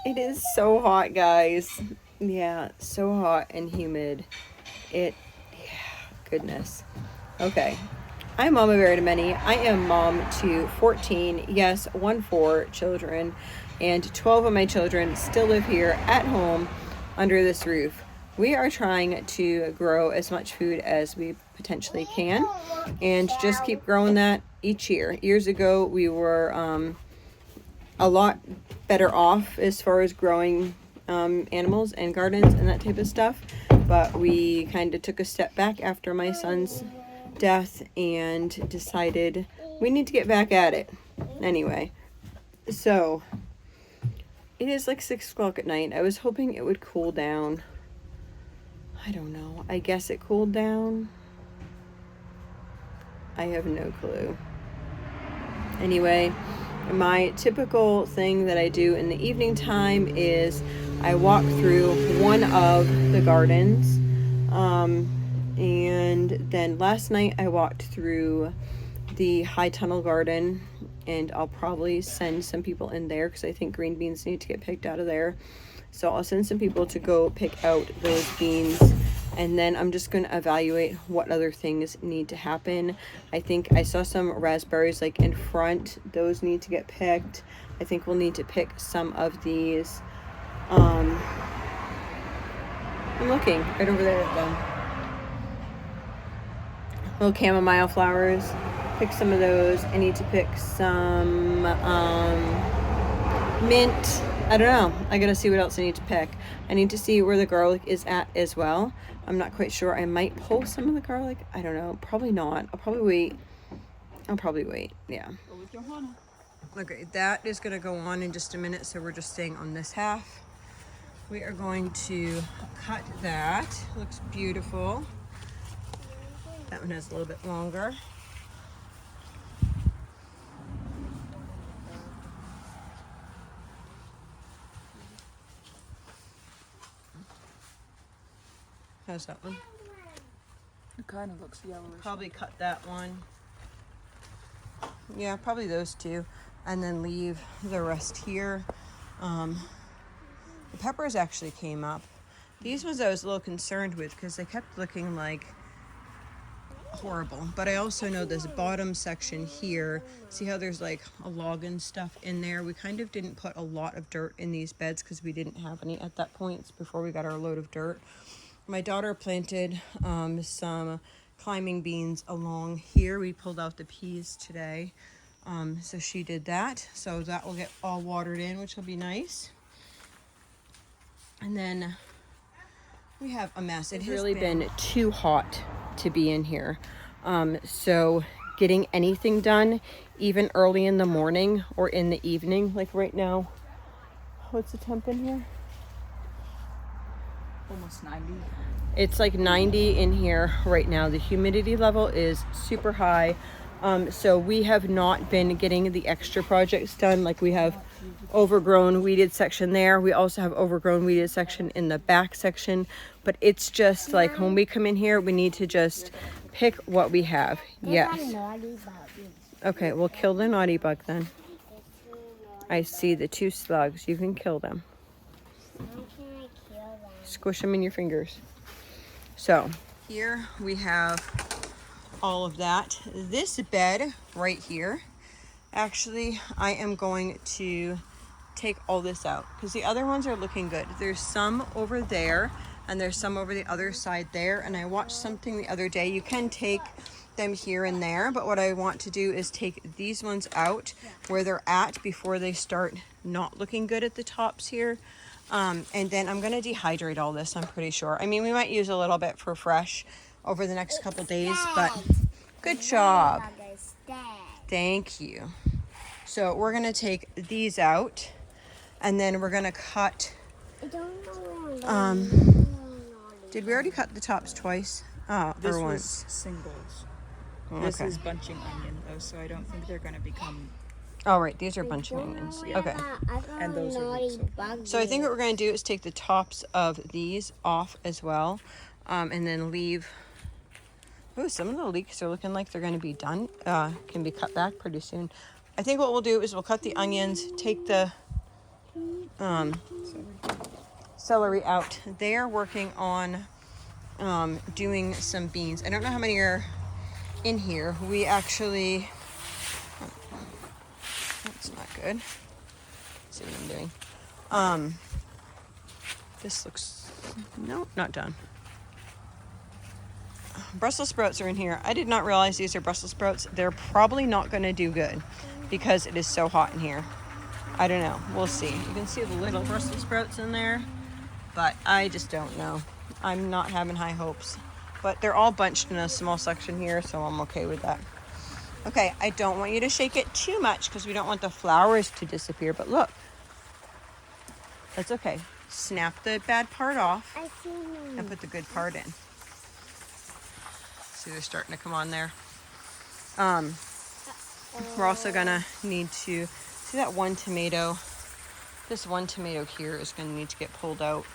It is so hot, guys. Yeah, so hot and humid. Yeah, goodness. Okay. I'm Mama Bear to Many. I am mom to 14, yes, 4 children, and 12 of my children still live here at home under this roof. We are trying to grow as much food as we potentially can and just keep growing that each year. Years ago, we were a lot better off as far as growing animals and gardens and that type of stuff, but we kind of took a step back after my son's death and decided we need to get back at it. Anyway, so it is like 6 o'clock at night. I was hoping it would cool down. I don't know. I guess it cooled down. I have no clue. Anyway, my typical thing that I do in the evening time is I walk through one of the gardens. And then last night I walked through the high tunnel garden, and I'll probably send some people in there because I think green beans need to get picked out of there. So I'll send some people to go pick out those beans, and then I'm just going to evaluate what other things need to happen. I think I saw some raspberries like in front. Those need to get picked. I think we'll need to pick some of these. I'm looking right over there at them. Little chamomile flowers. Pick some of those. I need to pick some mint. I don't know. I gotta see what else I need to pick. I need to see where the garlic is at as well. I'm not quite sure. I might pull some of the garlic. I don't know. Probably not. I'll probably wait. Yeah. Okay, that is gonna go on in just a minute, so we're just staying on this half. We are going to cut that. Looks beautiful. That one has a little bit longer. How's that one? It kind of looks yellowish. Probably cut that one. Yeah, probably those two. And then leave the rest here. The peppers actually came up. These ones I was a little concerned with because they kept looking like horrible. But I also know this bottom section here, see how there's like a log and stuff in there? We kind of didn't put a lot of dirt in these beds because we didn't have any at that point. It's before we got our load of dirt. My daughter planted some climbing beans along here. We pulled out the peas today. So she did that. So that will get all watered in, which will be nice. And then we have a mess. It has really been too hot to be in here. So getting anything done, even early in the morning or in the evening, like right now. What's the temp in here? Almost 90. It's like 90 in here right now. The humidity level is super high. So we have not been getting the extra projects done. Like we have overgrown weeded section there. We also have overgrown weeded section in the back section. But it's just like when we come in here, we need to just pick what we have. Yes. Okay, we'll kill the naughty bug then. I see the 2 slugs. You can kill them. Squish them in your fingers. So here we have all of that. This bed right here, actually I am going to take all this out because the other ones are looking good. There's some over there and there's some over the other side there, and I watched something the other day. You can take them here and there, but what I want to do is take these ones out where they're at before they start not looking good at the tops here. And then I'm going to dehydrate all this, I'm pretty sure. I mean, we might use a little bit for fresh over the next couple days, but good job. Thank you. So we're going to take these out, and then we're going to cut, did we already cut the tops twice? Oh, This or was once? singles. Oh, This okay. is bunching onion though, so I don't think they're going to become. Oh, right, these are bunching onions. Okay. And those are leeks, So I think what we're going to do is take the tops of these off as well, and then leave. Oh, some of the leeks are looking like they're going to be done. Can be cut back pretty soon. I think what we'll do is we'll cut the onions, take the celery out. They're working on doing some beans. I don't know how many are in here. We actually, that's not good. Let's see what I'm doing. This looks, no, not done. Brussels sprouts are in here. I did not realize these are Brussels sprouts. They're probably not going to do good because it is so hot in here. I don't know. We'll see. You can see the little Brussels sprouts in there, but I just don't know. I'm not having high hopes. But they're all bunched in a small section here, so I'm okay with that. Okay, I don't want you to shake it too much because we don't want the flowers to disappear, but look. That's okay. Snap the bad part off and put the good part in. See, they're starting to come on there. We're also gonna need to, see that one tomato? This one tomato here is gonna need to get pulled out.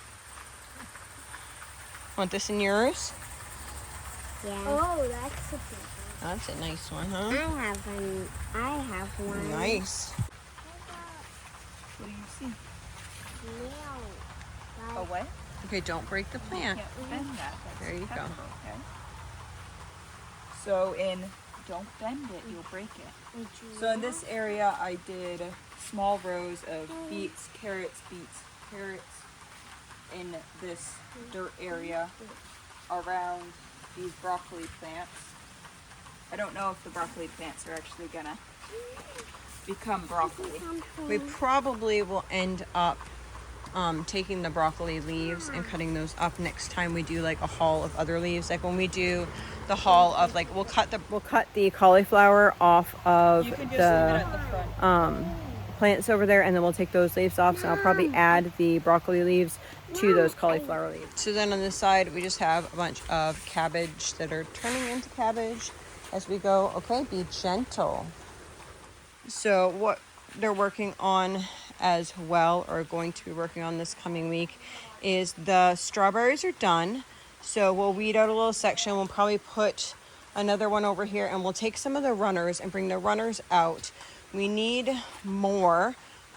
Want this in yours? Yeah. Oh, that's a big one. That's a nice one, huh? I have one. Nice. What do you see? No. A what? Okay, don't break the plant. Can't bend that. That's There you go. pepper, okay? So don't bend it, you'll break it. So in this area, I did small rows of beets, carrots, in this dirt area around these broccoli plants. I don't know if the broccoli plants are actually gonna become broccoli. We probably will end up taking the broccoli leaves and cutting those up next time we do like a haul of other leaves. Like when we do the haul of like, we'll cut the cauliflower off of You can just leave it at the front. plants over there, and then we'll take those leaves off. So I'll probably add the broccoli leaves to those cauliflower leaves. So then on this side, we just have a bunch of cabbage that are turning into cabbage as we go. Okay, be gentle. So what they're working on as well, or going to be working on this coming week, is the strawberries are done. So we'll weed out a little section. We'll probably put another one over here, and we'll take some of the runners and bring the runners out. We need more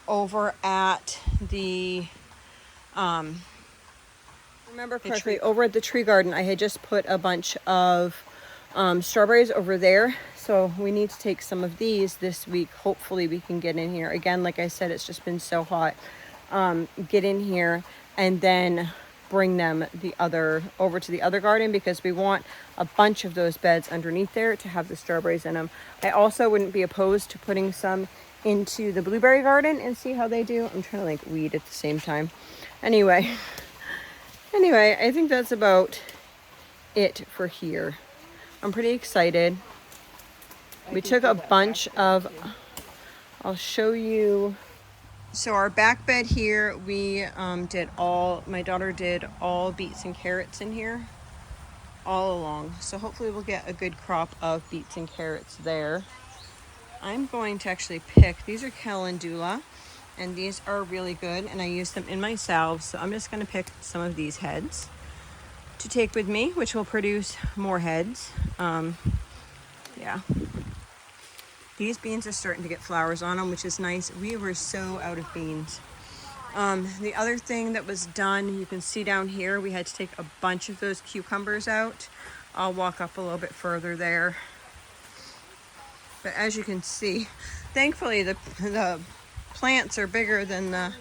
over at the remember correctly, over at the tree garden, I had just put a bunch of strawberries over there. So we need to take some of these this week. Hopefully we can get in here. Again, like I said, it's just been so hot. Get in here and then bring them over to the other garden, because we want a bunch of those beds underneath there to have the strawberries in them. I also wouldn't be opposed to putting some into the blueberry garden and see how they do. I'm trying to like weed at the same time. Anyway, I think that's about it for here. I'm pretty excited. We took a bunch of, I'll show you. So our back bed here, we my daughter did all beets and carrots in here all along. So hopefully we'll get a good crop of beets and carrots there. I'm going to actually pick, these are calendula, and these are really good, and I use them in my salves. So I'm just going to pick some of these heads to take with me, which will produce more heads. Yeah. These beans are starting to get flowers on them, which is nice. We were so out of beans. The other thing that was done, you can see down here, we had to take a bunch of those cucumbers out. I'll walk up a little bit further there. But as you can see, thankfully the plants are bigger than the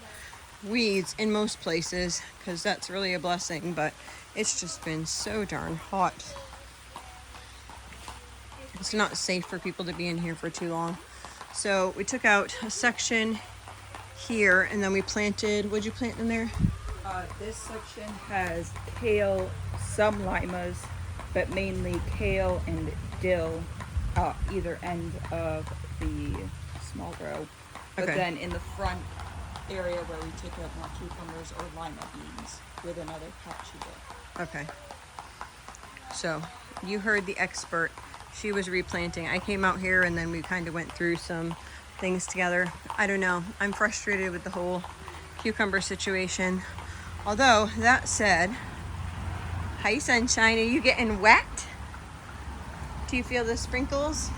weeds in most places, because that's really a blessing, but it's just been so darn hot. It's not safe for people to be in here for too long. So we took out a section here, and then we planted, what'd you plant in there? This section has kale, some limas, but mainly kale and dill, either end of the small row. But Okay. then in the front area where we took out more cucumbers or lima beans with another patchy bit. Okay. So you heard the expert. She was replanting. I came out here and then we kind of went through some things together. I don't know. I'm frustrated with the whole cucumber situation. Although, that said, hi sunshine, are you getting wet? Do you feel the sprinkles?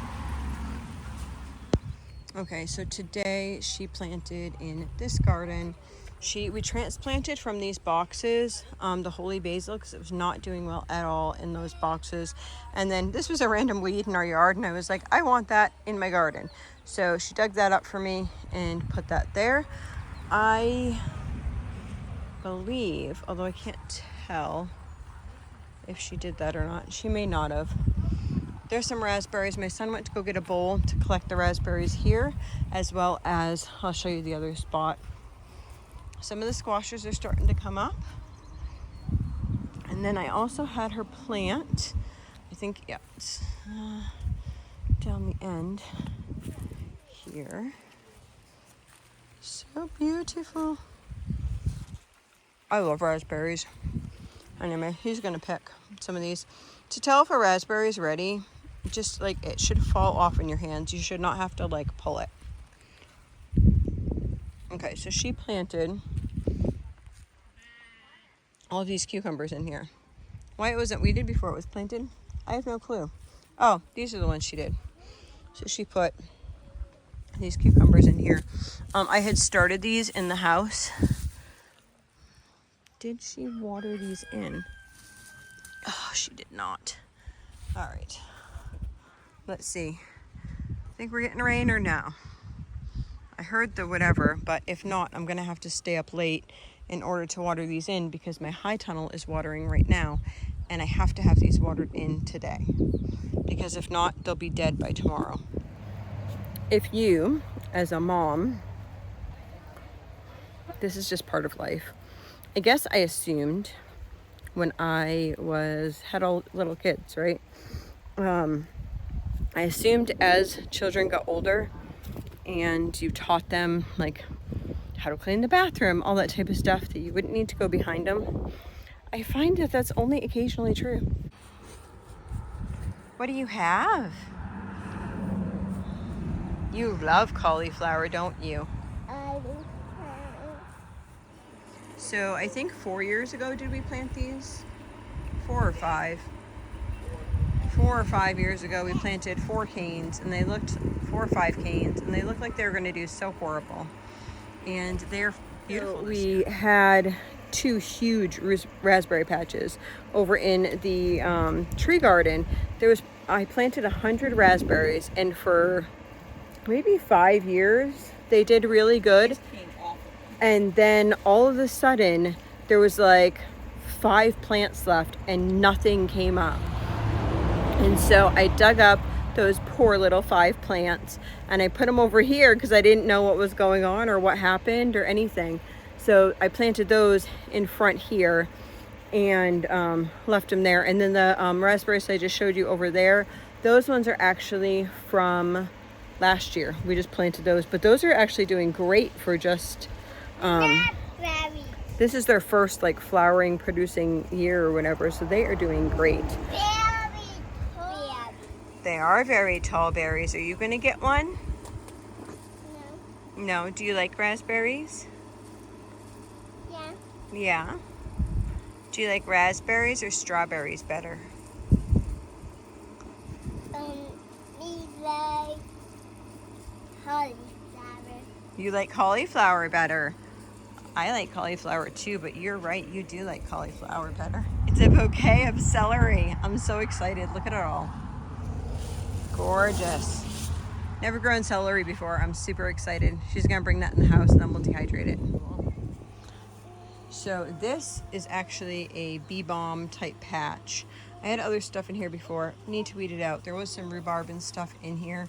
Okay, so today she planted in this garden. We transplanted from these boxes the holy basil because it was not doing well at all in those boxes. And then this was a random weed in our yard, and I was like, I want that in my garden. So she dug that up for me and put that there. I believe, although I can't tell if she did that or not, she may not have. There's some raspberries. My son went to go get a bowl to collect the raspberries here, as well as, I'll show you the other spot. Some of the squashes are starting to come up. And then I also had her plant, I think, yeah, it's down the end here. So beautiful. I love raspberries. Anyway, he's gonna pick some of these. To tell if a raspberry is ready, just like it should fall off in your hands. You should not have to like pull it. Okay, so she planted all these cucumbers in here. Why it wasn't weeded before it was planted, I have no clue. Oh, these are the ones she did. So she put these cucumbers in here. I had started these in the house. Did she water these in? Oh, she did not. All right. Let's see. Think we're getting rain or no? I heard the whatever, but if not, I'm gonna have to stay up late in order to water these in because my high tunnel is watering right now and I have to have these watered in today because if not, they'll be dead by tomorrow. If you, as a mom, this is just part of life. I guess I assumed when I had all little kids, right? I assumed as children got older and you taught them like how to clean the bathroom, all that type of stuff, that you wouldn't need to go behind them. I find that that's only occasionally true. What do you have? You love cauliflower, don't you? I do. So I think 4 years ago, did we plant these? 4 or 5. 4 or 5 years ago, we planted 4 canes, and they looked 4 or 5 canes, and they looked like they were going to do so horrible. And they're beautiful. We had 2 huge raspberry patches over in the tree garden. I planted 100 raspberries, and for maybe 5 years, they did really good. And then all of a sudden, there was like 5 plants left, and nothing came up. And so I dug up those poor little 5 plants and I put them over here because I didn't know what was going on or what happened or anything. So I planted those in front here and left them there. And then the raspberries I just showed you over there, those ones are actually from last year. We just planted those, but those are actually doing great for just this is their first like flowering producing year or whatever, so they are doing great. They are very tall berries. Are you going to get one? No. No. Do you like raspberries? Yeah. Yeah. Do you like raspberries or strawberries better? Me like cauliflower. You like cauliflower better. I like cauliflower too, but you're right. You do like cauliflower better. It's a bouquet of celery. I'm so excited. Look at it all. Gorgeous. Never grown celery before. I'm super excited. She's gonna bring that in the house and then we'll dehydrate it. So this is actually a bee balm type patch. I had other stuff in here before. Need to weed it out. There was some rhubarb and stuff in here.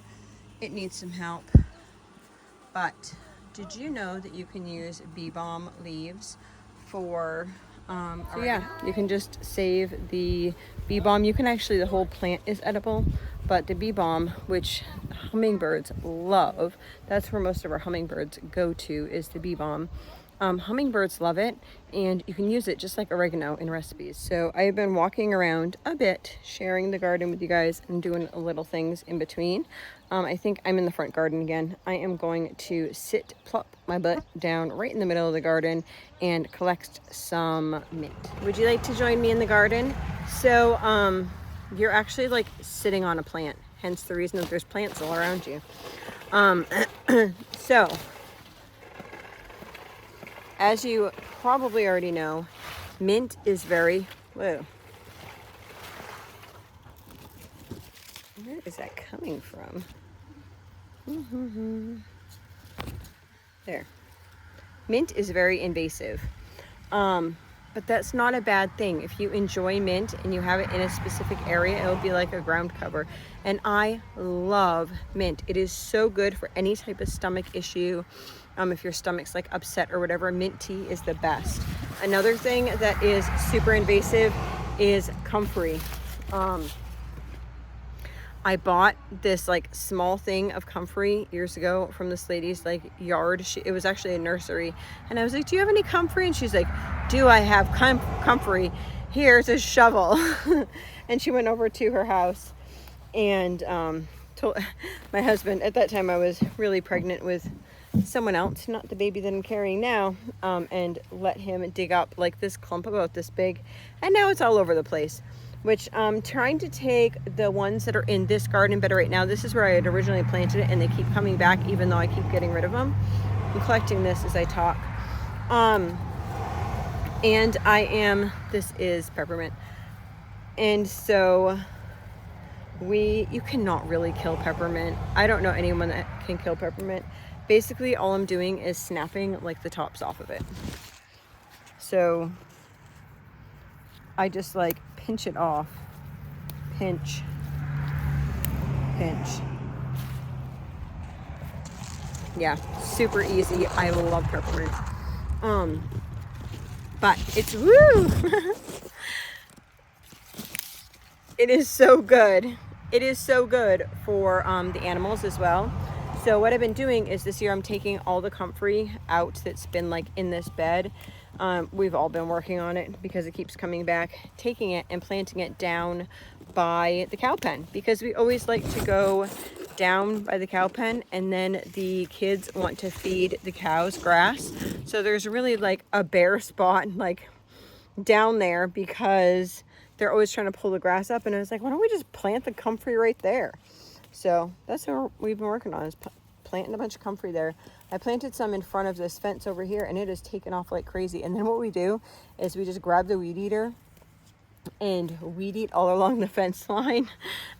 It needs some help. But did you know that you can use bee balm leaves for so yeah, you can just save the bee balm. You can actually, the whole plant is edible, but the bee balm, which hummingbirds love, that's where most of our hummingbirds go to, is the bee balm. Hummingbirds love it, and you can use it just like oregano in recipes. So I've been walking around a bit, sharing the garden with you guys and doing little things in between. I think I'm in the front garden again. I am going to plop my butt down right in the middle of the garden and collect some mint. Would you like to join me in the garden? So you're actually like sitting on a plant, hence the reason that there's plants all around you. So, as you probably already know, mint is very, whoa. Where is that coming from? There. Mint is very invasive. But that's not a bad thing. If you enjoy mint and you have it in a specific area, it'll be like a ground cover. And I love mint. It is so good for any type of stomach issue. If your stomach's like upset or whatever, mint tea is the best. Another thing that is super invasive is comfrey. I bought this like small thing of comfrey years ago from this lady's like yard. It was actually a nursery, and I was like, do you have any comfrey? And she's like, do I have comfrey? Here's a shovel. And she went over to her house and told my husband, at that time I was really pregnant with someone else, not the baby that I'm carrying now, and let him dig up like this clump about this big, and now it's all over the place. Which I'm trying to take the ones that are in this garden bed right now. This is where I had originally planted it, and they keep coming back even though I keep getting rid of them. I'm collecting this as I talk. And this is peppermint. And so you cannot really kill peppermint. I don't know anyone that can kill peppermint. Basically, all I'm doing is snapping like the tops off of it. So I just like pinch it off. Pinch. Yeah, super easy. I love peppermint. But it's woo. It is so good. It is so good for the animals as well. So what I've been doing is this year I'm taking all the comfrey out that's been like in this bed. We've all been working on it because it keeps coming back, taking it and planting it down by the cow pen, because we always like to go down by the cow pen, and then the kids want to feed the cows grass. So there's really like a bare spot like down there because they're always trying to pull the grass up. And I was like, why don't we just plant the comfrey right there? So that's what we've been working on, is planting a bunch of comfrey there. I planted some in front of this fence over here, and it has taken off like crazy. And then what we do is we just grab the weed eater and weed eat all along the fence line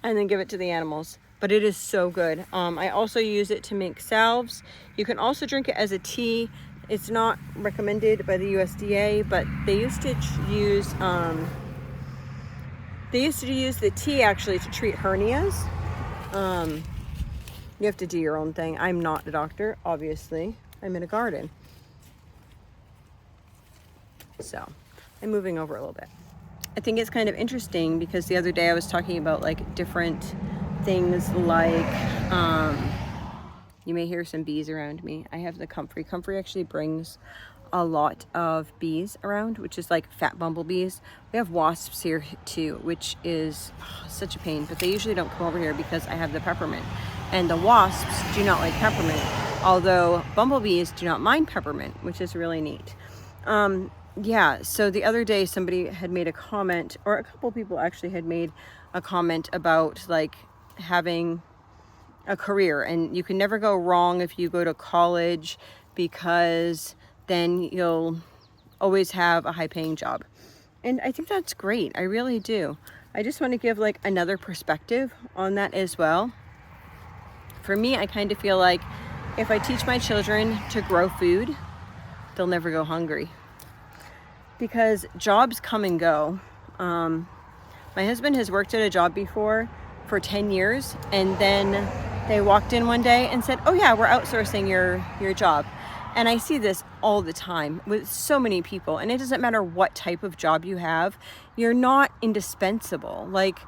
and then give it to the animals. But it is so good. I also use it to make salves. You can also drink it as a tea. It's not recommended by the USDA, but they used to use the tea actually to treat hernias. You have to do your own thing. I'm not a doctor, obviously. I'm in a garden. So I'm moving over a little bit. I think it's kind of interesting because the other day I was talking about like different things like, you may hear some bees around me. I have the comfrey. Comfrey actually brings a lot of bees around, which is like fat bumblebees. We have wasps here too, which is such a pain, but they usually don't come over here because I have the peppermint. And the wasps do not like peppermint, although bumblebees do not mind peppermint, which is really neat. Yeah, so the other day somebody had made a comment, or a couple people actually had made a comment about like having a career, and you can never go wrong if you go to college, because then you'll always have a high paying job. And I think that's great. I really do. I just want to give like another perspective on that as well. For me, I kind of feel like if I teach my children to grow food, they'll never go hungry. Because jobs come and go. My husband has worked at a job before for 10 years, and then they walked in one day and said, oh yeah, we're outsourcing your job. And I see this all the time with so many people, and it doesn't matter what type of job you have, you're not indispensable. Like,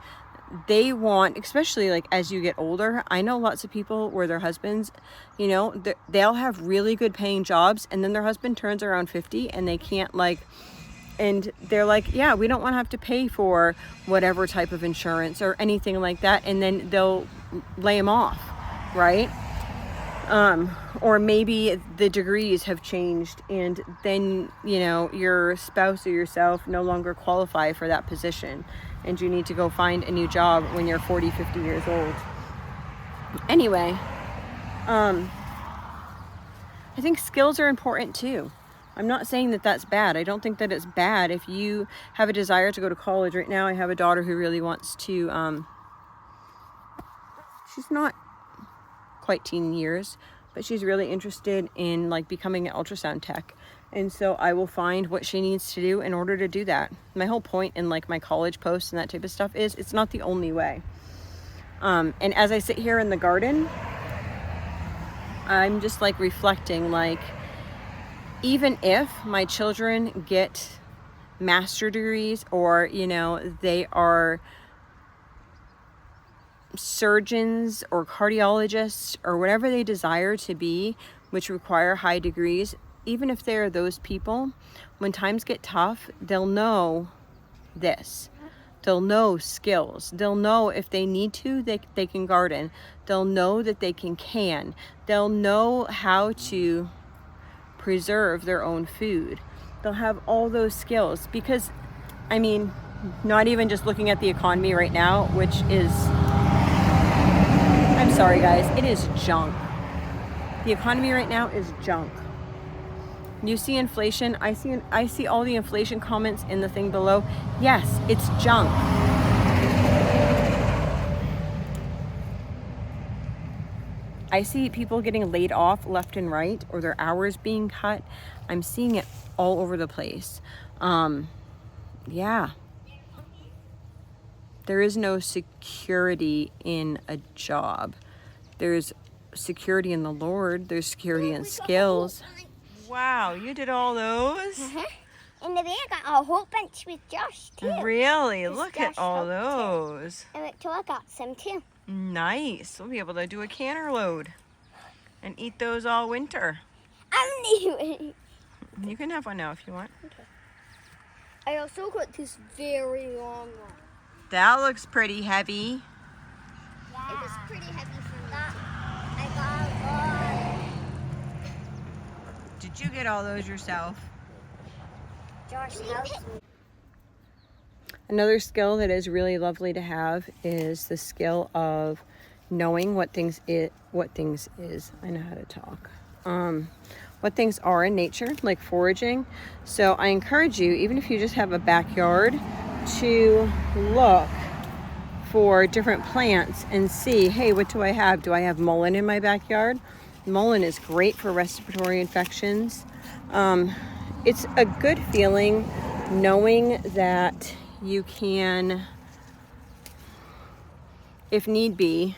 they want, especially like as you get older, I know lots of people where their husbands, you know, they'll have really good paying jobs, and then their husband turns around 50 and they can't and they're like, yeah, we don't want to have to pay for whatever type of insurance or anything like that, and then they'll lay them off, right? Or maybe the degrees have changed, and then, you know, your spouse or yourself no longer qualify for that position, and you need to go find a new job when you're 40, 50 years old. Anyway, I think skills are important too. I'm not saying that that's bad. I don't think that it's bad if you have a desire to go to college. Right now I have a daughter who really wants to, she's not quite teen years, but she's really interested in like becoming an ultrasound tech. And so I will find what she needs to do in order to do that. My whole point in like my college posts and that type of stuff is it's not the only way. And as I sit here in the garden, I'm just like reflecting, like, even if my children get master degrees or, you know, they are surgeons or cardiologists or whatever they desire to be, which require high degrees, even if they're those people, when times get tough, they'll know this. They'll know skills. They'll know if they need to, they can garden. They'll know that they can. They'll know how to preserve their own food. They'll have all those skills because, I mean, not even just looking at the economy right now, which is, I'm sorry guys, it is junk. The economy right now is junk. You see inflation, I see all the inflation comments in the thing below. Yes, it's junk. I see people getting laid off left and right, or their hours being cut. I'm seeing it all over the place. Yeah. There is no security in a job. There's security in the Lord. There's security in skills. Wow, you did all those? In the bag, I got a whole bunch with Josh too. Really? It's Look at Josh all helped those. And Victoria got some too. Nice. We'll be able to do a canner load and eat those all winter. I knew it. You can have one now if you want. Okay. I also got this very long one. That looks pretty heavy. Yeah. It was pretty heavy for that. I got one. Did you get all those yourself? Josh helped me. Another skill that is really lovely to have is the skill of knowing what things is. I know how to talk. What things are in nature, like foraging. So I encourage you, even if you just have a backyard, to look for different plants and see, hey, what do I have? Do I have mullein in my backyard? Mullein is great for respiratory infections. It's a good feeling knowing that you can, if need be,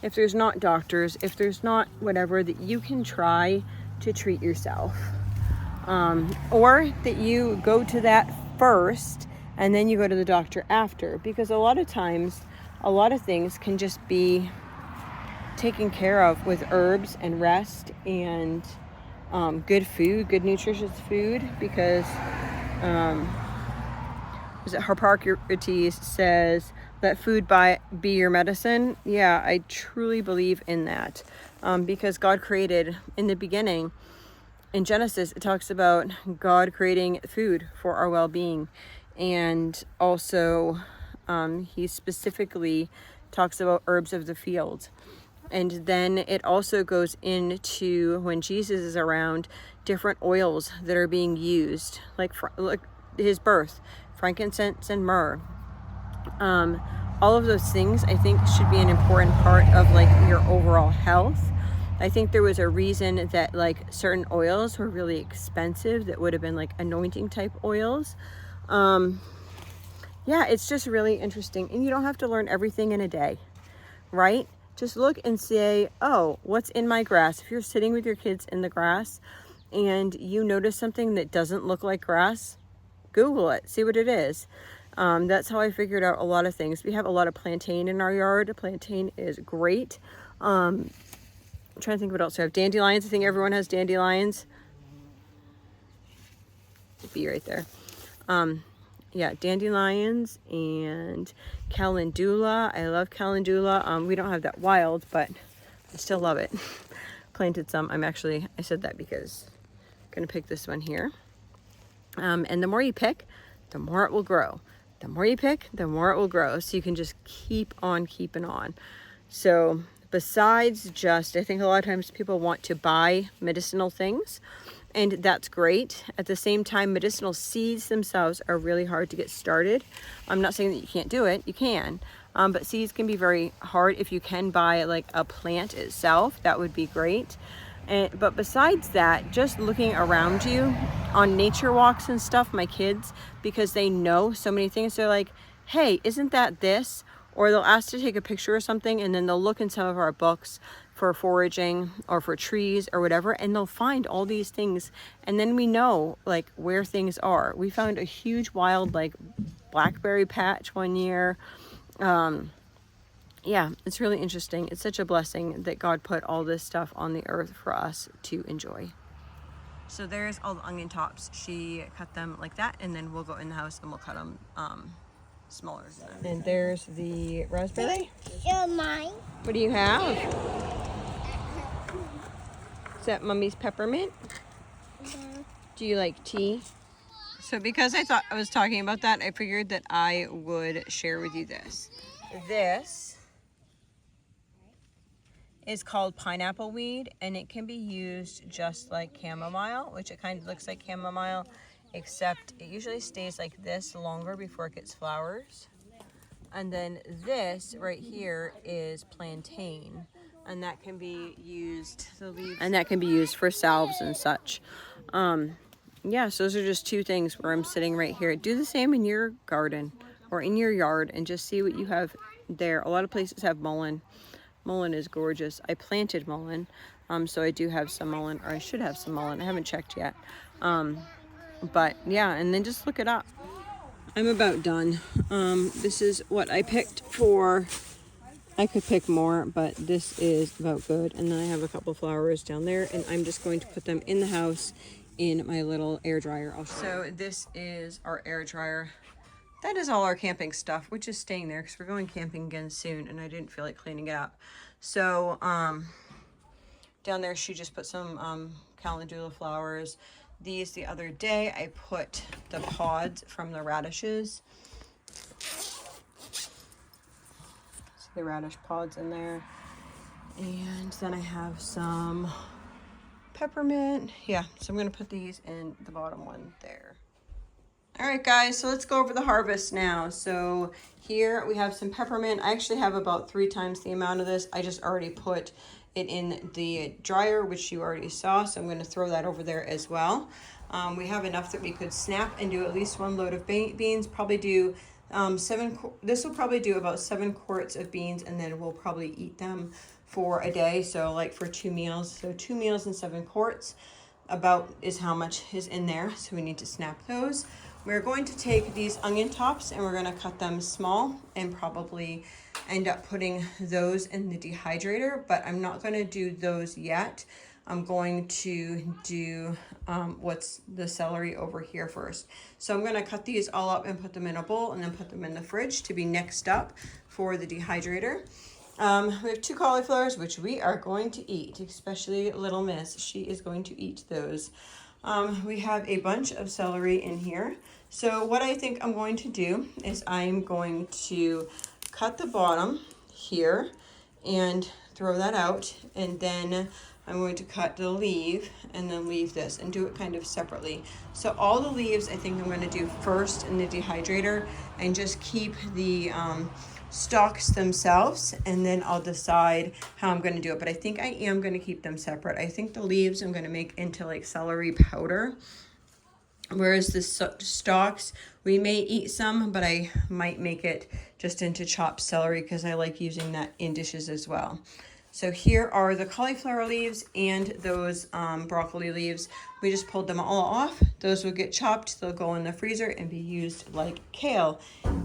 if there's not doctors, if there's not whatever, that you can try to treat yourself. Or that you go to that first and then you go to the doctor after. Because a lot of times, a lot of things can just be taken care of with herbs and rest and good food, good nutritious food. Because Hippocrates says that food be your medicine. Yeah, I truly believe in that. Because God created, in the beginning, in Genesis, it talks about God creating food for our well-being. And also, he specifically talks about herbs of the field. And then it also goes into, when Jesus is around, different oils that are being used, like his birth, frankincense and myrrh. All of those things, I think, should be an important part of like your overall health. I think there was a reason that like certain oils were really expensive that would have been like anointing type oils. Yeah, it's just really interesting. And you don't have to learn everything in a day, right? Just look and say, oh, what's in my grass? If you're sitting with your kids in the grass and you notice something that doesn't look like grass, Google it, see what it is. That's how I figured out a lot of things. We have a lot of plantain in our yard. Plantain is great. I'm trying to think what else I have. Dandelions. I think everyone has dandelions. Be right there. Yeah, dandelions and calendula. I love calendula. We don't have that wild, but I still love it. Planted some. I said that because I'm going to pick this one here. And the more you pick, the more it will grow. The more you pick, the more it will grow. So you can just keep on keeping on. So besides just, I think a lot of times people want to buy medicinal things, and that's great. At the same time, medicinal seeds themselves are really hard to get started. I'm not saying that you can't do it, you can, but seeds can be very hard. If you can buy like a plant itself, that would be great. But besides that, just looking around you on nature walks and stuff, my kids, because they know so many things, they're like, hey, isn't that this? Or they'll ask to take a picture or something, and then they'll look in some of our books for foraging or for trees or whatever, and they'll find all these things, and then we know like where things are. We found a huge wild like blackberry patch one year. Yeah, it's really interesting. It's such a blessing that God put all this stuff on the earth for us to enjoy. So there's all the onion tops. She cut them like that, and then we'll go in the house and we'll cut them smaller. And there's the raspberry. Show mine. What do you have? Is that Mummy's peppermint? Do you like tea? So because I thought I was talking about that, I figured that I would share with you this. This is called pineapple weed, and it can be used just like chamomile, which it kind of looks like chamomile, except it usually stays like this longer before it gets flowers. And then this right here is plantain, and that can be used, and that can be used for salves and such. Yeah, so those are just two things where I'm sitting right here. Do the same in your garden or in your yard and just see what you have there. A lot of places have mullein. Mullein is gorgeous. I planted mullein, so I do have some mullein, or I should have some mullein. I haven't checked yet. But yeah, and then just look it up. I'm about done. This is what I picked for. I could pick more, but this is about good. And then I have a couple flowers down there, and I'm just going to put them in the house in my little air dryer. So this is our air dryer. That is all our camping stuff, which is staying there because we're going camping again soon, and I didn't feel like cleaning it up. So down there, she just put some calendula flowers. These the other day, I put the pods from the radishes. See the radish pods in there. And then I have some peppermint. Yeah, so I'm going to put these in the bottom one there. All right, guys, so let's go over the harvest now. So here we have some peppermint. I actually have about 3 times the amount of this. I just already put it in the dryer, which you already saw, so I'm going to throw that over there as well. We have enough that we could snap and do at least 1 load of beans. Probably do this will probably do about 7 quarts of beans, and then we'll probably eat them for a day, so like for 2 meals. So 2 meals and 7 quarts about is how much is in there, so we need to snap those. We're going to take these onion tops and we're going to cut them small and probably end up putting those in the dehydrator, but I'm not going to do those yet. I'm going to do what's the celery over here first. So I'm going to cut these all up and put them in a bowl and then put them in the fridge to be next up for the dehydrator. We have 2 cauliflowers, which we are going to eat, especially little Miss. She is going to eat those. We have a bunch of celery in here. So what I think I'm going to do is I'm going to cut the bottom here and throw that out, and then I'm going to cut the leaf and then leave this and do it kind of separately. So all the leaves I think I'm going to do first in the dehydrator and just keep the stalks themselves, and then I'll decide how I'm going to do it. But I think I am going to keep them separate. I think the leaves I'm going to make into like celery powder, whereas the stalks, we may eat some, but I might make it just into chopped celery because I like using that in dishes as well. So here are the cauliflower leaves and those broccoli leaves. We just pulled them all off. Those will get chopped. They'll go in the freezer and be used like kale.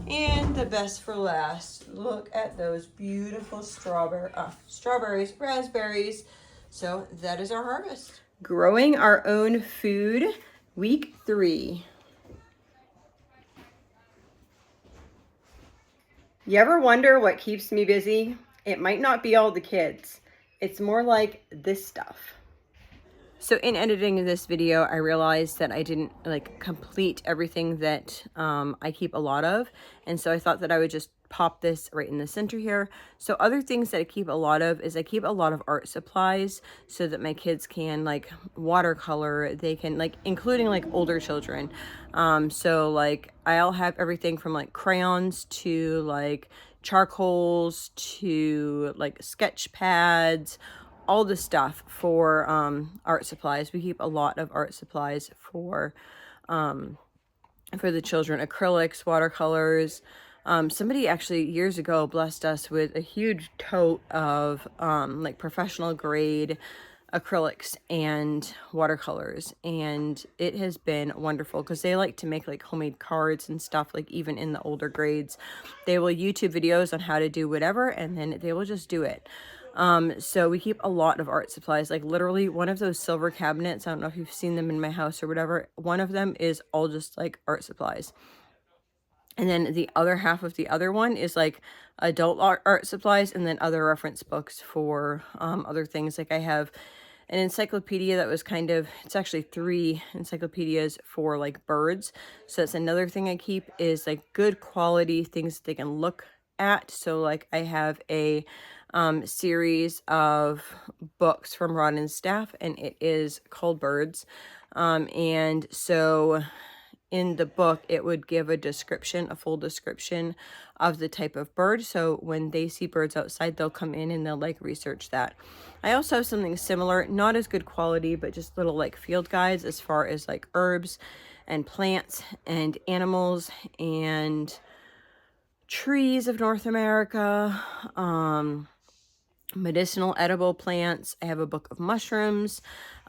And the best for last, look at those beautiful strawberries, raspberries. So that is our harvest. Growing our own food, week 3. You ever wonder what keeps me busy? It might not be all the kids. It's more like this stuff. So in editing this video, I realized that I didn't complete everything that I keep a lot of. And so I thought that I would just pop this right in the center here. So other things that I keep a lot of is I keep a lot of art supplies so that my kids can like watercolor, they can like, including like older children. So like I'll have everything from like crayons to like charcoals to like sketch pads, all the stuff for art supplies. We keep a lot of art supplies for the children, acrylics, watercolors. Somebody actually years ago blessed us with a huge tote of like professional grade acrylics and watercolors, and it has been wonderful because they like to make like homemade cards and stuff. Like even in the older grades, they will YouTube videos on how to do whatever, and then they will just do it. So we keep a lot of art supplies, like literally one of those silver cabinets, I don't know if you've seen them in my house or whatever, one of them is all just like art supplies. And then the other half of the other one is like adult art supplies, and then other reference books for other things. Like I have an encyclopedia that was kind of, it's actually 3 encyclopedias for like birds. So that's another thing I keep, is like good quality things that they can look at. So like I have a series of books from Rod and Staff, and it is called Birds. And so in the book, it would give a description, a full description of the type of bird. So when they see birds outside, they'll come in and they'll like research that. I also have something similar, not as good quality, but just little like field guides as far as like herbs and plants and animals and trees of North America, medicinal edible plants. I have a book of mushrooms,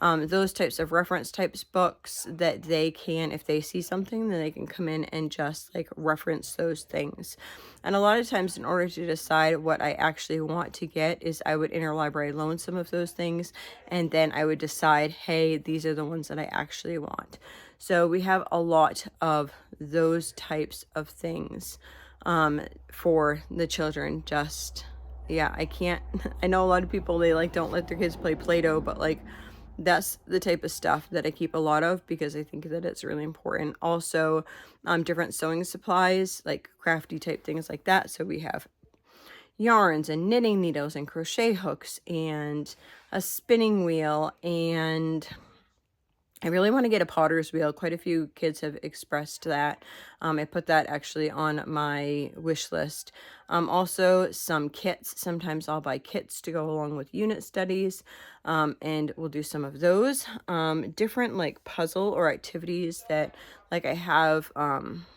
those types of reference types books that they can, if they see something, then they can come in and just like reference those things. And a lot of times in order to decide what I actually want to get is I would interlibrary loan some of those things, and then I would decide, hey, these are the ones that I actually want. So we have a lot of those types of things for the children. Just yeah, I can't, I know a lot of people, they like don't let their kids play Play-Doh, but like that's the type of stuff that I keep a lot of because I think that it's really important. Also, different sewing supplies, like crafty type things like that. So we have yarns and knitting needles and crochet hooks and a spinning wheel, and I really want to get a potter's wheel. Quite a few kids have expressed that. I put that actually on my wish list. Also some kits. Sometimes I'll buy kits to go along with unit studies, and we'll do some of those. Different like puzzle or activities that like I have,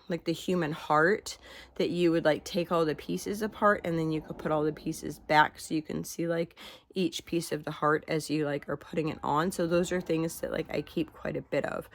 like the human heart, that you would like take all the pieces apart and then you could put all the pieces back so you can see like each piece of the heart as you like are putting it on. So those are things that like I keep quite a bit of.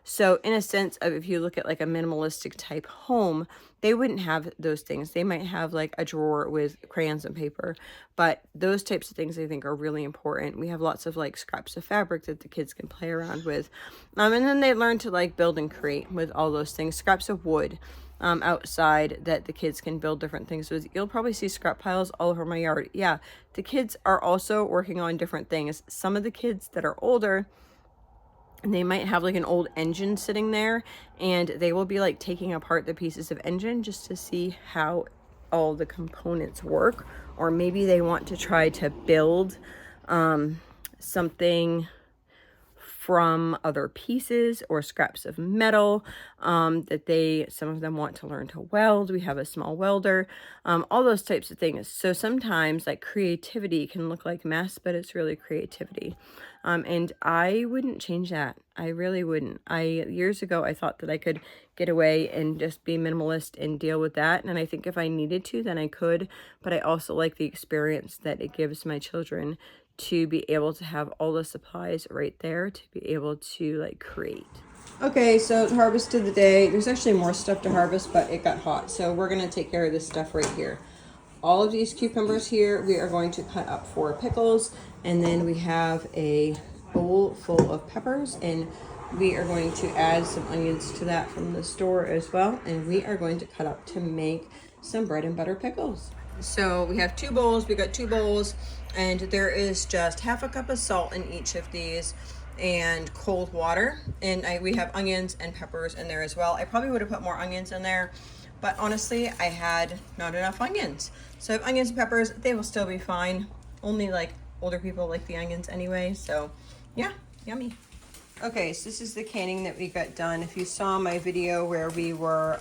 So in a sense of, if you look at like a minimalistic type home, they wouldn't have those things. They might have like a drawer with crayons and paper, but those types of things I think are really important. We have lots of like scraps of fabric that the kids can play around with. And then they learn to like build and create with all those things. Scraps of wood outside that the kids can build different things with. You'll probably see scrap piles all over my yard. Yeah, the kids are also working on different things. Some of the kids that are older, they might have like an old engine sitting there, and they will be like taking apart the pieces of engine just to see how all the components work. Or maybe they want to try to build something from other pieces or scraps of metal that some of them want to learn to weld. We have a small welder, all those types of things. So sometimes like creativity can look like mess, but it's really creativity. And I wouldn't change that. I really wouldn't. Years ago, I thought that I could get away and just be minimalist and deal with that. And I think if I needed to, then I could. But I also like the experience that it gives my children to be able to have all the supplies right there to be able to like create. Okay, so harvest of the day. There's actually more stuff to harvest, but it got hot. So we're going to take care of this stuff right here. All of these cucumbers here, we are going to cut up for pickles. And then we have a bowl full of peppers, and we are going to add some onions to that from the store as well. And we are going to cut up to make some bread and butter pickles. So we have 2 bowls. We got 2 bowls, and there is just half a cup of salt in each of these and cold water. And we have onions and peppers in there as well. I probably would have put more onions in there, But honestly, I had not enough onions. So I have onions and peppers, they will still be fine. Only like older people like the onions anyway, so yeah, yummy. Okay, so this is the canning that we got done. If you saw my video where we were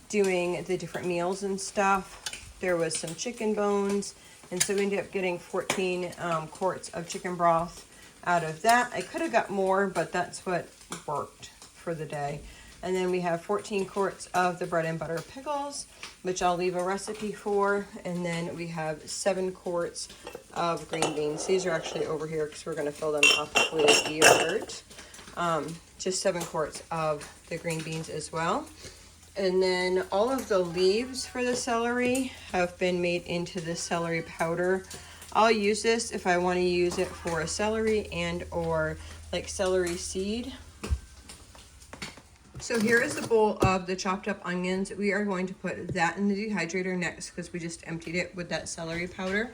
doing the different meals and stuff, there was some chicken bones, and so we ended up getting 14 quarts of chicken broth out of that. I could have got more, but that's what worked for the day. And then we have 14 quarts of the bread and butter pickles, which I'll leave a recipe for. And then we have 7 quarts of green beans. These are actually over here because we're going to fill them up with yogurt. Just 7 quarts of the green beans as well. And then all of the leaves for the celery have been made into the celery powder. I'll use this if I want to use it for a celery and or like celery seed. So here is the bowl of the chopped up onions. We are going to put that in the dehydrator next because we just emptied it with that celery powder.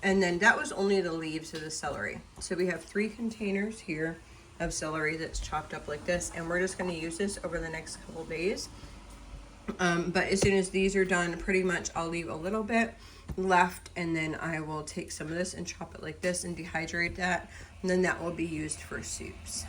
And then that was only the leaves of the celery. So we have 3 containers here of celery that's chopped up like this, and we're just going to use this over the next couple days. But as soon as these are done, pretty much I'll leave a little bit left, and then I will take some of this and chop it like this and dehydrate that, and then that will be used for soups.